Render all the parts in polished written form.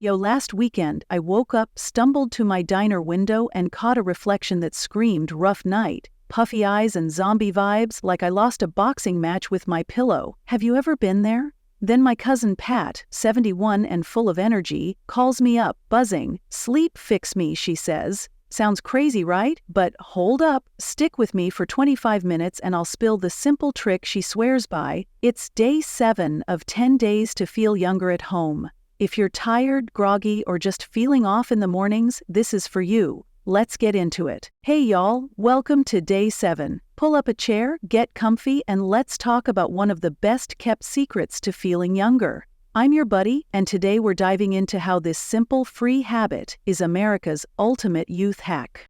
Yo, last weekend, I woke up, stumbled to my diner window, and caught a reflection that screamed rough night. Puffy eyes and zombie vibes, like I lost a boxing match with my pillow. Have you ever been there? Then my cousin Pat, 71 and full of energy, calls me up, buzzing. "Sleep fix me," she says. Sounds crazy, right? But hold up, stick with me for 25 minutes and I'll spill the simple trick she swears by. It's day 7 of 10 days to feel younger at home. If you're tired, groggy, or just feeling off in the mornings, this is for you. Let's get into it. Hey y'all, welcome to day 7. Pull up a chair, get comfy, and let's talk about one of the best kept secrets to feeling younger. I'm your buddy, and today we're diving into how this simple, free habit is America's ultimate youth hack.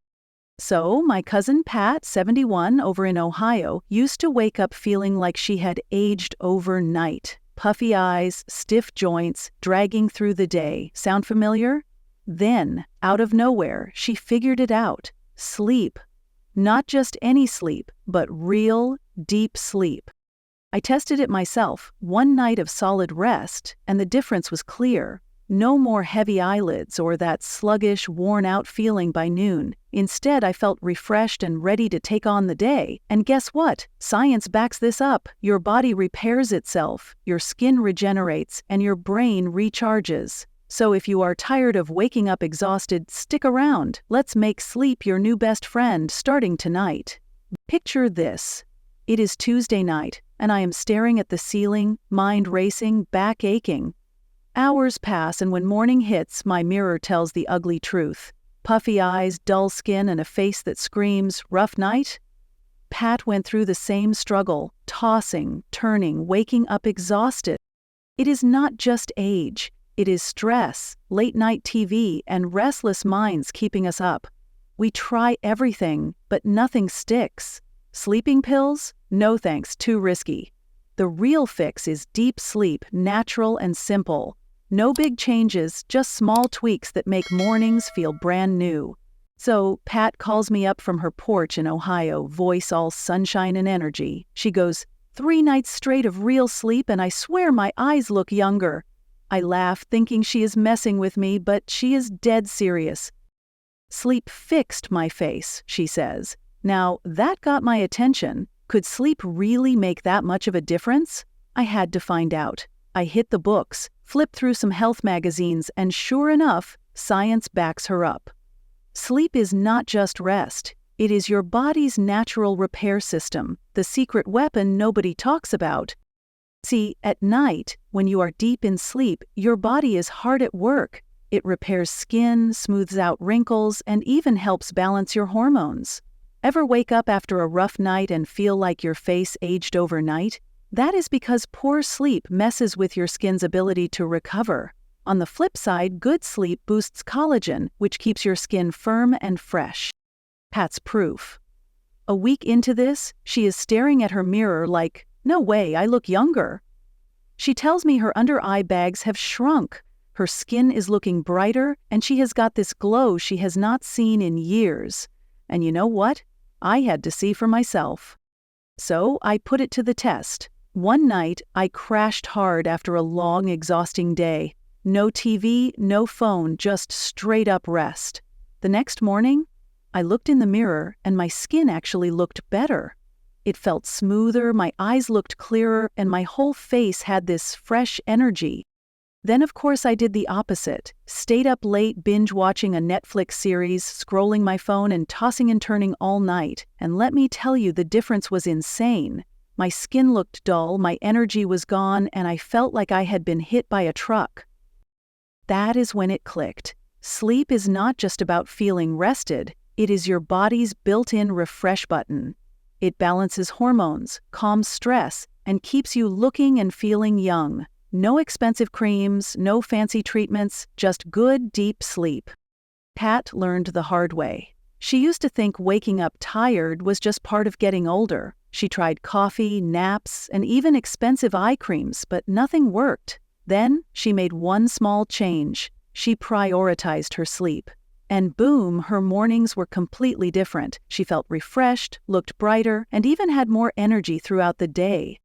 So, my cousin Pat, 71, over in Ohio, used to wake up feeling like she had aged overnight. Puffy eyes, stiff joints, dragging through the day. Sound familiar? Then, out of nowhere, she figured it out. Sleep. Not just any sleep, but real, deep sleep. I tested it myself, one night of solid rest, and the difference was clear. No more heavy eyelids or that sluggish, worn-out feeling by noon. Instead, I felt refreshed and ready to take on the day. And guess what? Science backs this up. Your body repairs itself, your skin regenerates, and your brain recharges. So if you are tired of waking up exhausted, stick around. Let's make sleep your new best friend starting tonight. Picture this. It is Tuesday night, and I am staring at the ceiling, mind racing, back aching. Hours pass, and when morning hits, my mirror tells the ugly truth. Puffy eyes, dull skin, and a face that screams, "Rough night?" Pat went through the same struggle, tossing, turning, waking up exhausted. It is not just age. It is stress, late-night TV, and restless minds keeping us up. We try everything, but nothing sticks. Sleeping pills? No thanks, too risky. The real fix is deep sleep, natural and simple. No big changes, just small tweaks that make mornings feel brand new. So, Pat calls me up from her porch in Ohio, voice all sunshine and energy. She goes, 3 nights straight of real sleep and I swear my eyes look younger. I laugh, thinking she is messing with me, but she is dead serious. "Sleep fixed my face," she says. Now, that got my attention. Could sleep really make that much of a difference? I had to find out. I hit the books, flipped through some health magazines, and sure enough, science backs her up. Sleep is not just rest. It is your body's natural repair system, the secret weapon nobody talks about. See, at night, when you are deep in sleep, your body is hard at work. It repairs skin, smooths out wrinkles, and even helps balance your hormones. Ever wake up after a rough night and feel like your face aged overnight? That is because poor sleep messes with your skin's ability to recover. On the flip side, good sleep boosts collagen, which keeps your skin firm and fresh. Pat's proof. A week into this, she is staring at her mirror like, "No way, I look younger." She tells me her under-eye bags have shrunk. Her skin is looking brighter, and she has got this glow she has not seen in years. And you know what? I had to see for myself. So I put it to the test. One night, I crashed hard after a long, exhausting day. No TV, no phone, just straight-up rest. The next morning, I looked in the mirror, and my skin actually looked better. It felt smoother, my eyes looked clearer, and my whole face had this fresh energy. Then, of course, I did the opposite. Stayed up late, binge-watching a Netflix series, scrolling my phone and tossing and turning all night. And let me tell you, the difference was insane. My skin looked dull, my energy was gone, and I felt like I had been hit by a truck. That is when it clicked. Sleep is not just about feeling rested. It is your body's built-in refresh button. It balances hormones, calms stress, and keeps you looking and feeling young. No expensive creams, no fancy treatments, just good, deep sleep. Pat learned the hard way. She used to think waking up tired was just part of getting older. She tried coffee, naps, and even expensive eye creams, but nothing worked. Then, she made one small change. She prioritized her sleep. And boom, her mornings were completely different. She felt refreshed, looked brighter, and even had more energy throughout the day.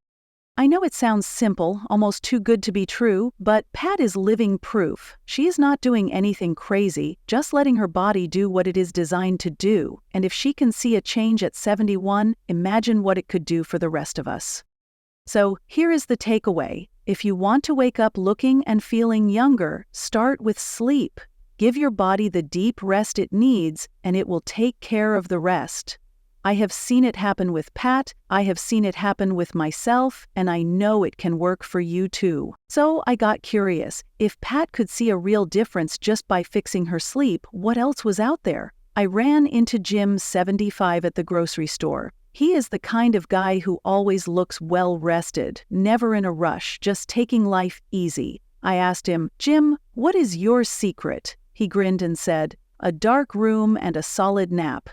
I know it sounds simple, almost too good to be true, but Pat is living proof. She is not doing anything crazy, just letting her body do what it is designed to do. And if she can see a change at 71, imagine what it could do for the rest of us. So, here is the takeaway. If you want to wake up looking and feeling younger, start with sleep. Give your body the deep rest it needs, and it will take care of the rest. I have seen it happen with Pat, I have seen it happen with myself, and I know it can work for you too. So I got curious. If Pat could see a real difference just by fixing her sleep, what else was out there? I ran into Jim, 75, at the grocery store. He is the kind of guy who always looks well-rested, never in a rush, just taking life easy. I asked him, "Jim, what is your secret?" He grinned and said, "A dark room and a solid nap."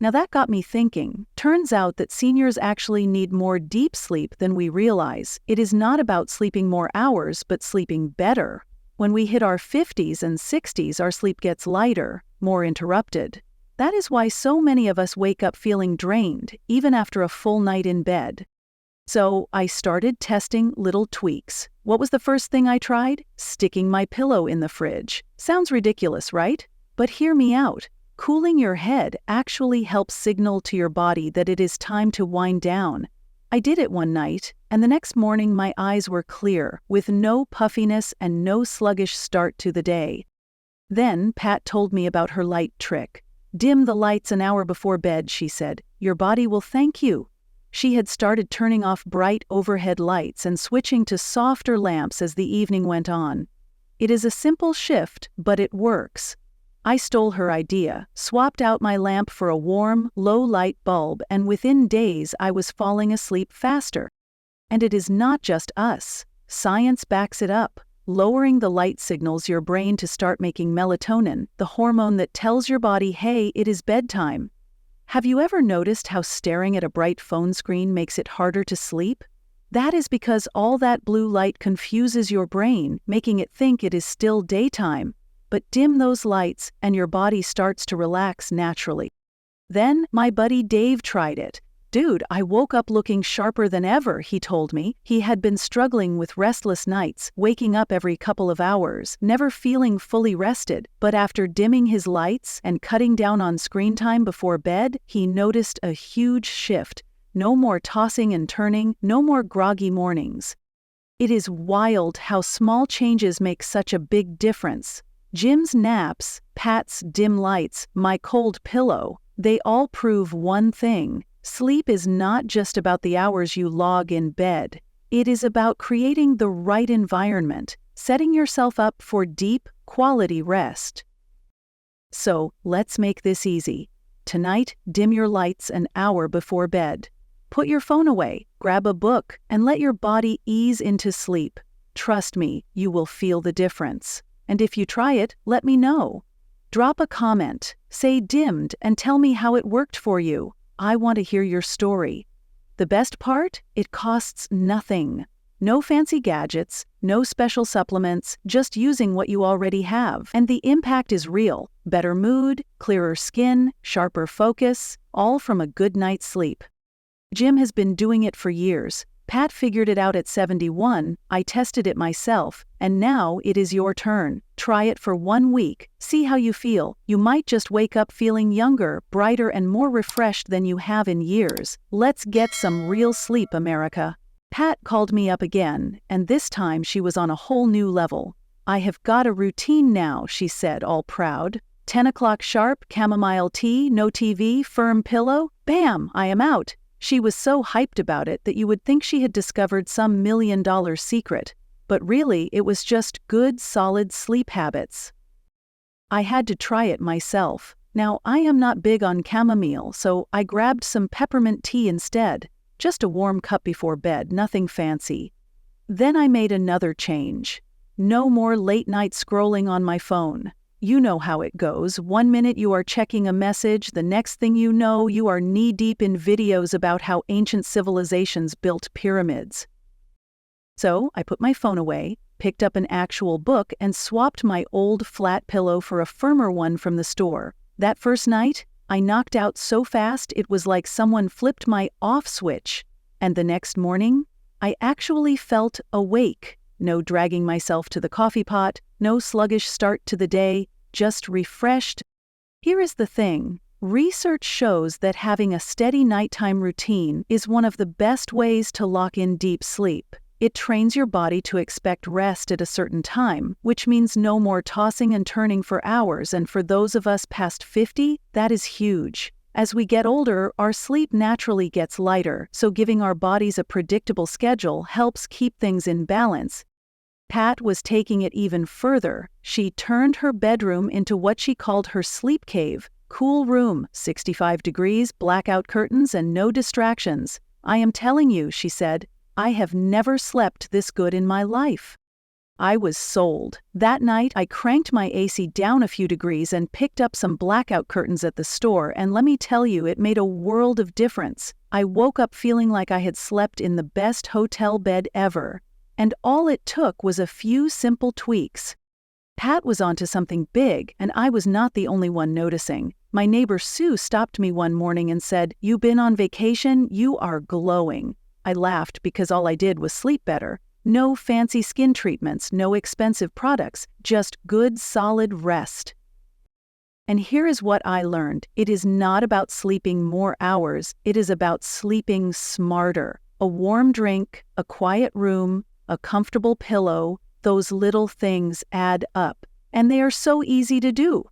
Now that got me thinking. Turns out that seniors actually need more deep sleep than we realize. It is not about sleeping more hours, but sleeping better. When we hit our 50s and 60s, our sleep gets lighter, more interrupted. That is why so many of us wake up feeling drained, even after a full night in bed. So I started testing little tweaks. What was the first thing I tried? Sticking my pillow in the fridge. Sounds ridiculous, right? But hear me out. Cooling your head actually helps signal to your body that it is time to wind down. I did it one night, and the next morning my eyes were clear, with no puffiness and no sluggish start to the day. Then Pat told me about her light trick. "Dim the lights an hour before bed," she said. "Your body will thank you." She had started turning off bright overhead lights and switching to softer lamps as the evening went on. It is a simple shift, but it works. I stole her idea, swapped out my lamp for a warm, low-light bulb, and within days I was falling asleep faster. And it is not just us. Science backs it up. Lowering the light signals your brain to start making melatonin, the hormone that tells your body, "Hey, it is bedtime." Have you ever noticed how staring at a bright phone screen makes it harder to sleep? That is because all that blue light confuses your brain, making it think it is still daytime. But dim those lights, and your body starts to relax naturally. Then my buddy Dave tried it. "Dude, I woke up looking sharper than ever," he told me. He had been struggling with restless nights, waking up every couple of hours, never feeling fully rested. But after dimming his lights and cutting down on screen time before bed, he noticed a huge shift. No more tossing and turning, no more groggy mornings. It is wild how small changes make such a big difference. Jim's naps, Pat's dim lights, my cold pillow, they all prove one thing. Sleep is not just about the hours you log in bed. It is about creating the right environment, setting yourself up for deep, quality rest. So, let's make this easy. Tonight, dim your lights an hour before bed. Put your phone away, grab a book, and let your body ease into sleep. Trust me, you will feel the difference. And if you try it, let me know. Drop a comment, say dimmed, and tell me how it worked for you. I want to hear your story. The best part? It costs nothing. No fancy gadgets, no special supplements, just using what you already have. And the impact is real. Better mood, clearer skin, sharper focus, all from a good night's sleep. Jim has been doing it for years. Pat figured it out at 71, I tested it myself, and now it is your turn. Try it for 1 week, see how you feel. You might just wake up feeling younger, brighter, and more refreshed than you have in years. Let's get some real sleep, America. Pat called me up again, and this time she was on a whole new level. "I have got a routine now," she said, all proud. 10 o'clock sharp, chamomile tea, no TV, firm pillow. Bam! I am out. She was so hyped about it that you would think she had discovered some $1,000,000 secret. But really, it was just good, solid sleep habits. I had to try it myself. Now, I am not big on chamomile, so I grabbed some peppermint tea instead. Just a warm cup before bed, nothing fancy. Then I made another change. No more late-night scrolling on my phone. You know how it goes. 1 minute you are checking a message, the next thing you know, you are knee-deep in videos about how ancient civilizations built pyramids. So I put my phone away, picked up an actual book, and swapped my old flat pillow for a firmer one from the store. That first night, I knocked out so fast it was like someone flipped my off switch. And the next morning, I actually felt awake. No dragging myself to the coffee pot, no sluggish start to the day, just refreshed. Here is the thing. Research shows that having a steady nighttime routine is one of the best ways to lock in deep sleep. It trains your body to expect rest at a certain time, which means no more tossing and turning for hours, and for those of us past 50, that is huge. As we get older, our sleep naturally gets lighter, so giving our bodies a predictable schedule helps keep things in balance. Pat was taking it even further. She turned her bedroom into what she called her sleep cave. Cool room, 65 degrees, blackout curtains, and no distractions. I am telling you, she said, I have never slept this good in my life. I was sold. That night, I cranked my AC down a few degrees and picked up some blackout curtains at the store, and let me tell you, it made a world of difference. I woke up feeling like I had slept in the best hotel bed ever. And all it took was a few simple tweaks. Pat was onto something big, and I was not the only one noticing. My neighbor Sue stopped me one morning and said, "You been on vacation? You are glowing." I laughed because all I did was sleep better. No fancy skin treatments, no expensive products, just good, solid rest. And here is what I learned. It is not about sleeping more hours. It is about sleeping smarter. A warm drink, a quiet room, a comfortable pillow, those little things add up. And they are so easy to do.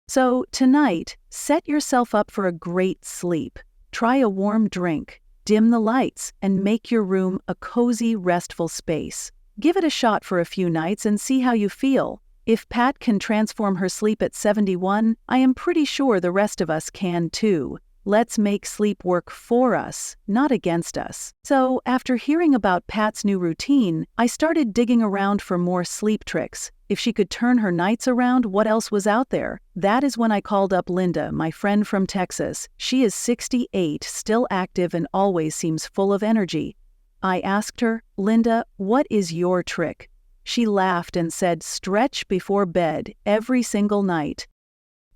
So tonight, set yourself up for a great sleep. Try a warm drink. Dim the lights, and make your room a cozy, restful space. Give it a shot for a few nights and see how you feel. If Pat can transform her sleep at 71, I am pretty sure the rest of us can too. Let's make sleep work for us, not against us. So, after hearing about Pat's new routine, I started digging around for more sleep tricks. If she could turn her nights around, what else was out there? That is when I called up Linda, my friend from Texas. She is 68, still active, and always seems full of energy. I asked her, "Linda, what is your trick?" She laughed and said, "Stretch before bed every single night."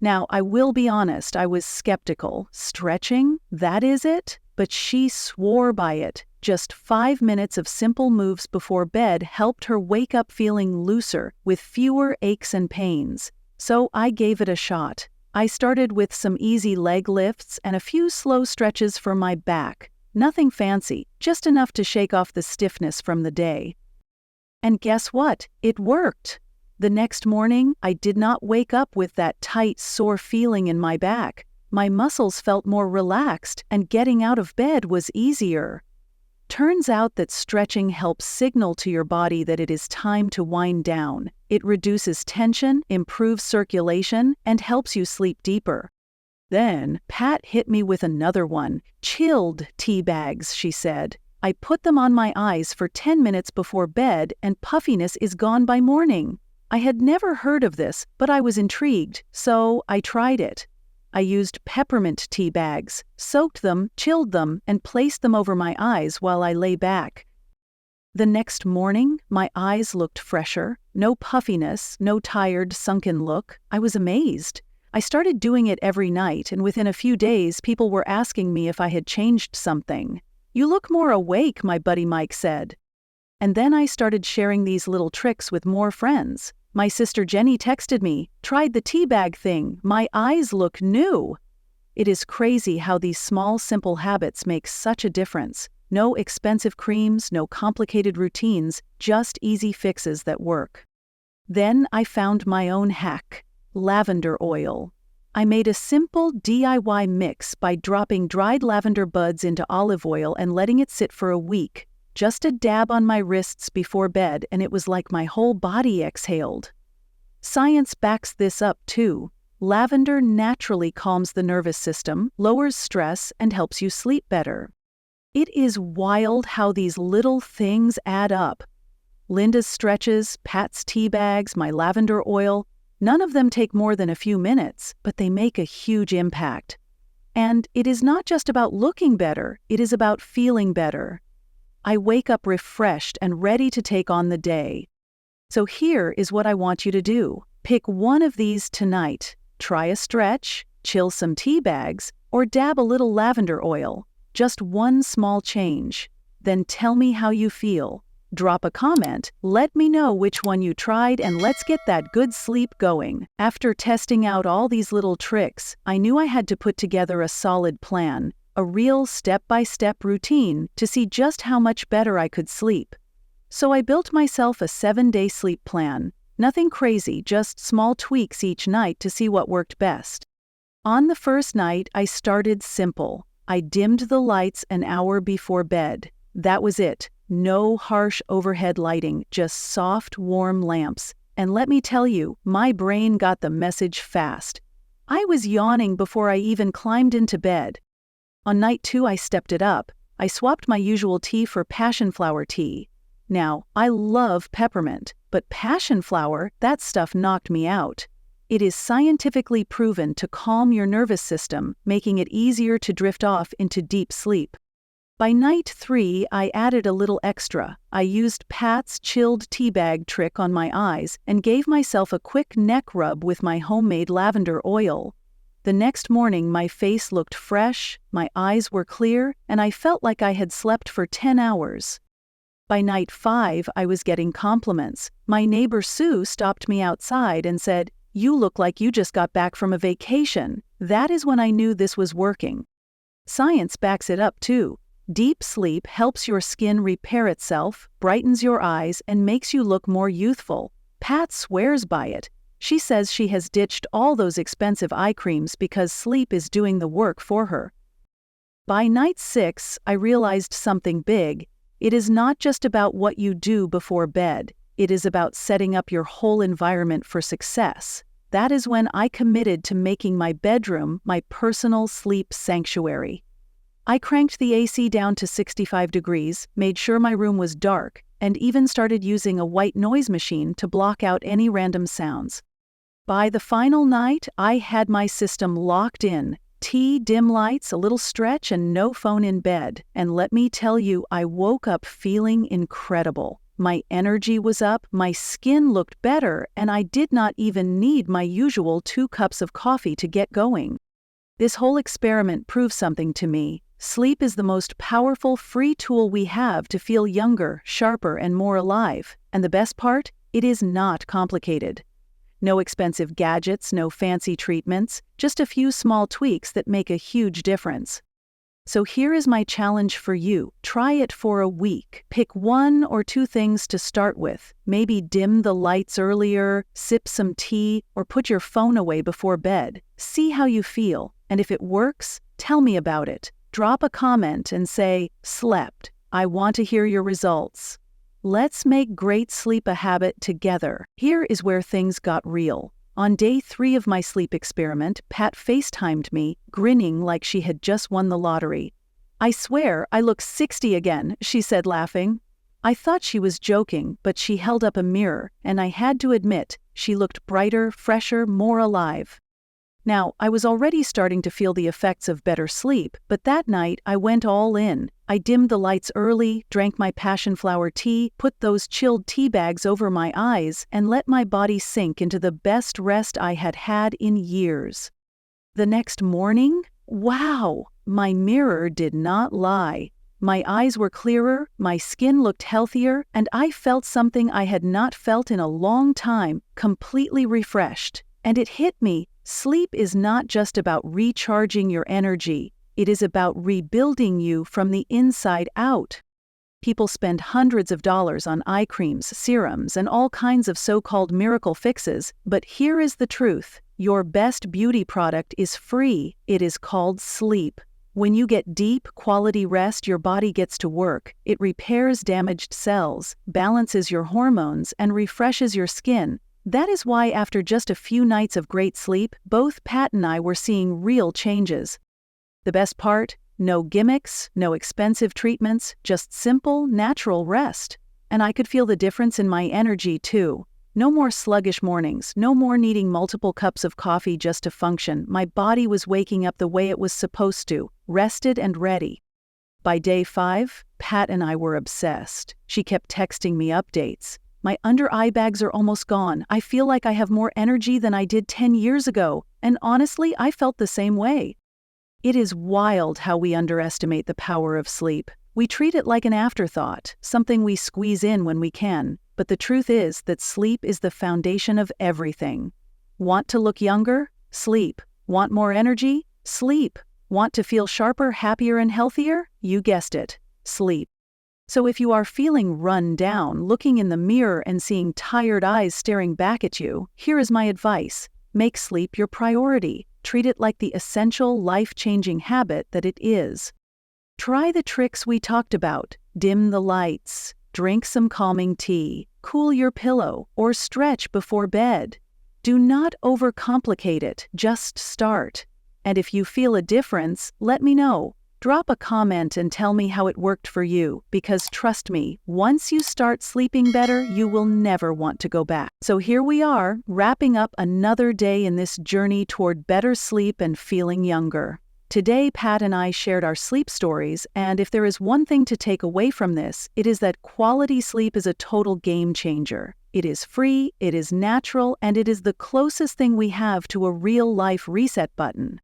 Now, I will be honest, I was skeptical. Stretching? That is it? But she swore by it. Just 5 minutes of simple moves before bed helped her wake up feeling looser, with fewer aches and pains. So I gave it a shot. I started with some easy leg lifts and a few slow stretches for my back. Nothing fancy, just enough to shake off the stiffness from the day. And guess what? It worked. The next morning, I did not wake up with that tight, sore feeling in my back. My muscles felt more relaxed, and getting out of bed was easier. Turns out that stretching helps signal to your body that it is time to wind down. It reduces tension, improves circulation, and helps you sleep deeper. Then, Pat hit me with another one. Chilled tea bags, she said. I put them on my eyes for 10 minutes before bed, and puffiness is gone by morning. I had never heard of this, but I was intrigued, so I tried it. I used peppermint tea bags, soaked them, chilled them, and placed them over my eyes while I lay back. The next morning, my eyes looked fresher, no puffiness, no tired, sunken look. I was amazed. I started doing it every night, and within a few days, people were asking me if I had changed something. "You look more awake," my buddy Mike said. And then I started sharing these little tricks with more friends. My sister Jenny texted me, "Tried the tea bag thing. My eyes look new." It is crazy how these small, simple habits make such a difference. No expensive creams, no complicated routines, just easy fixes that work. Then I found my own hack: lavender oil. I made a simple DIY mix by dropping dried lavender buds into olive oil and letting it sit for a week. Just a dab on my wrists before bed, and it was like my whole body exhaled. Science backs this up too. Lavender naturally calms the nervous system, lowers stress, and helps you sleep better. It is wild how these little things add up. Linda's stretches, Pat's tea bags, my lavender oil, none of them take more than a few minutes, but they make a huge impact. And it is not just about looking better, it is about feeling better. I wake up refreshed and ready to take on the day. So here is what I want you to do. Pick one of these tonight. Try a stretch, chill some tea bags, or dab a little lavender oil. Just one small change. Then tell me how you feel. Drop a comment, let me know which one you tried, and let's get that good sleep going. After testing out all these little tricks, I knew I had to put together a solid plan, a real step-by-step routine to see just how much better I could sleep. So I built myself a 7-day sleep plan. Nothing crazy, just small tweaks each night to see what worked best. On the first night, I started simple. I dimmed the lights an hour before bed. That was it. No harsh overhead lighting, just soft, warm lamps. And let me tell you, my brain got the message fast. I was yawning before I even climbed into bed. On night 2, I stepped it up. I swapped my usual tea for passion flower tea. Now, I love peppermint, but passion flower, that stuff knocked me out. It is scientifically proven to calm your nervous system, making it easier to drift off into deep sleep. By night 3, I added a little extra. I used Pat's chilled tea bag trick on my eyes and gave myself a quick neck rub with my homemade lavender oil. The next morning, my face looked fresh, my eyes were clear, and I felt like I had slept for 10 hours. By night 5, I was getting compliments. My neighbor Sue stopped me outside and said, "You look like you just got back from a vacation." That is when I knew this was working. Science backs it up too. Deep sleep helps your skin repair itself, brightens your eyes, and makes you look more youthful. Pat swears by it. She says she has ditched all those expensive eye creams because sleep is doing the work for her. By night 6, I realized something big. It is not just about what you do before bed. It is about setting up your whole environment for success. That is when I committed to making my bedroom my personal sleep sanctuary. I cranked the AC down to 65 degrees, made sure my room was dark, and even started using a white noise machine to block out any random sounds. By the final night, I had my system locked in. Tea, dim lights, a little stretch, and no phone in bed. And let me tell you, I woke up feeling incredible. My energy was up, my skin looked better, and I did not even need my usual 2 cups of coffee to get going. This whole experiment proves something to me. Sleep is the most powerful free tool we have to feel younger, sharper, and more alive. And the best part? It is not complicated. No expensive gadgets, no fancy treatments, just a few small tweaks that make a huge difference. So here is my challenge for you. Try it for a week. Pick 1 or 2 things to start with. Maybe dim the lights earlier, sip some tea, or put your phone away before bed. See how you feel, and if it works, tell me about it. Drop a comment and say, "Slept." I want to hear your results. Let's make great sleep a habit together. Here is where things got real. On day 3 of my sleep experiment, Pat FaceTimed me, grinning like she had just won the lottery. "I swear, I look 60 again," she said, laughing. I thought she was joking, but she held up a mirror, and I had to admit, she looked brighter, fresher, more alive. Now, I was already starting to feel the effects of better sleep, but that night I went all in. I dimmed the lights early, drank my passion flower tea, put those chilled tea bags over my eyes, and let my body sink into the best rest I had had in years. The next morning, wow! My mirror did not lie. My eyes were clearer, my skin looked healthier, and I felt something I had not felt in a long time, completely refreshed. And it hit me. Sleep is not just about recharging your energy, it is about rebuilding you from the inside out. People spend hundreds of dollars on eye creams, serums, and all kinds of so-called miracle fixes, but here is the truth. Your best beauty product is free. It is called sleep. When you get deep, quality rest, your body gets to work. It repairs damaged cells, balances your hormones, and refreshes your skin. That is why after just a few nights of great sleep, both Pat and I were seeing real changes. The best part? No gimmicks, no expensive treatments, just simple, natural rest. And I could feel the difference in my energy too. No more sluggish mornings, no more needing multiple cups of coffee just to function. My body was waking up the way it was supposed to, rested and ready. By day 5, Pat and I were obsessed. She kept texting me updates. My under-eye bags are almost gone. I feel like I have more energy than I did 10 years ago, and honestly, I felt the same way. It is wild how we underestimate the power of sleep. We treat it like an afterthought, something we squeeze in when we can, but the truth is that sleep is the foundation of everything. Want to look younger? Sleep. Want more energy? Sleep. Want to feel sharper, happier, and healthier? You guessed it. Sleep. So if you are feeling run down, looking in the mirror and seeing tired eyes staring back at you, here is my advice. Make sleep your priority. Treat it like the essential, life-changing habit that it is. Try the tricks we talked about. Dim the lights, drink some calming tea, cool your pillow, or stretch before bed. Do not overcomplicate it, just start. And if you feel a difference, let me know. Drop a comment and tell me how it worked for you, because trust me, once you start sleeping better, you will never want to go back. So here we are, wrapping up another day in this journey toward better sleep and feeling younger. Today, Pat and I shared our sleep stories, and if there is one thing to take away from this, it is that quality sleep is a total game changer. It is free, it is natural, and it is the closest thing we have to a real-life reset button.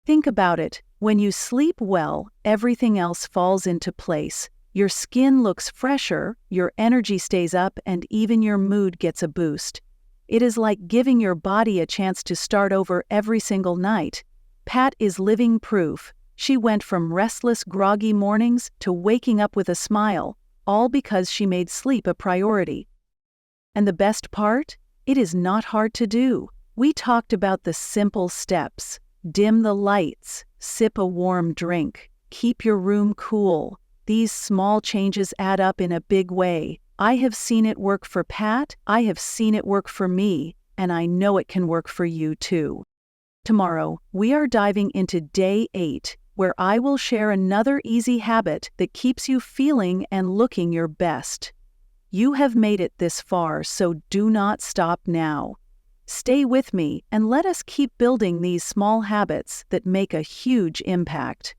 Think about it. When you sleep well, everything else falls into place. Your skin looks fresher, your energy stays up, and even your mood gets a boost. It is like giving your body a chance to start over every single night. Pat is living proof. She went from restless, groggy mornings to waking up with a smile, all because she made sleep a priority. And the best part? It is not hard to do. We talked about the simple steps. Dim the lights, sip a warm drink, keep your room cool. These small changes add up in a big way. I have seen it work for Pat, I have seen it work for me, and I know it can work for you too. Tomorrow, we are diving into day 8, where I will share another easy habit that keeps you feeling and looking your best. You have made it this far, so do not stop now. Stay with me and let us keep building these small habits that make a huge impact.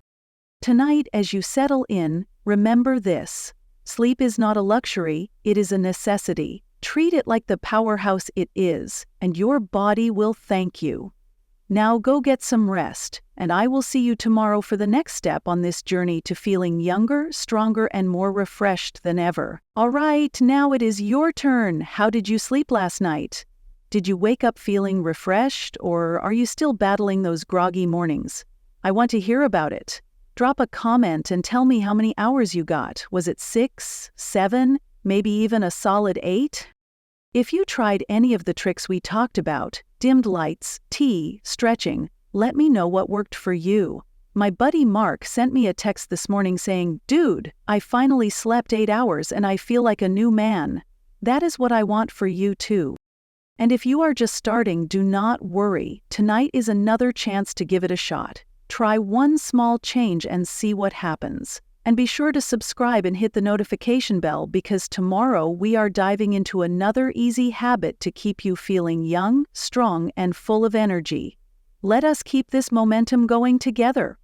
Tonight, as you settle in, remember this. Sleep is not a luxury, it is a necessity. Treat it like the powerhouse it is, and your body will thank you. Now go get some rest, and I will see you tomorrow for the next step on this journey to feeling younger, stronger, and more refreshed than ever. All right, now it is your turn. How did you sleep last night? Did you wake up feeling refreshed, or are you still battling those groggy mornings? I want to hear about it. Drop a comment and tell me how many hours you got. Was it 6, 7, maybe even a solid 8? If you tried any of the tricks we talked about, dimmed lights, tea, stretching, let me know what worked for you. My buddy Mark sent me a text this morning saying, "Dude, I finally slept 8 hours and I feel like a new man." That is what I want for you too. And if you are just starting, do not worry. Tonight is another chance to give it a shot. Try one small change and see what happens. And be sure to subscribe and hit the notification bell, because tomorrow we are diving into another easy habit to keep you feeling young, strong, and full of energy. Let us keep this momentum going together.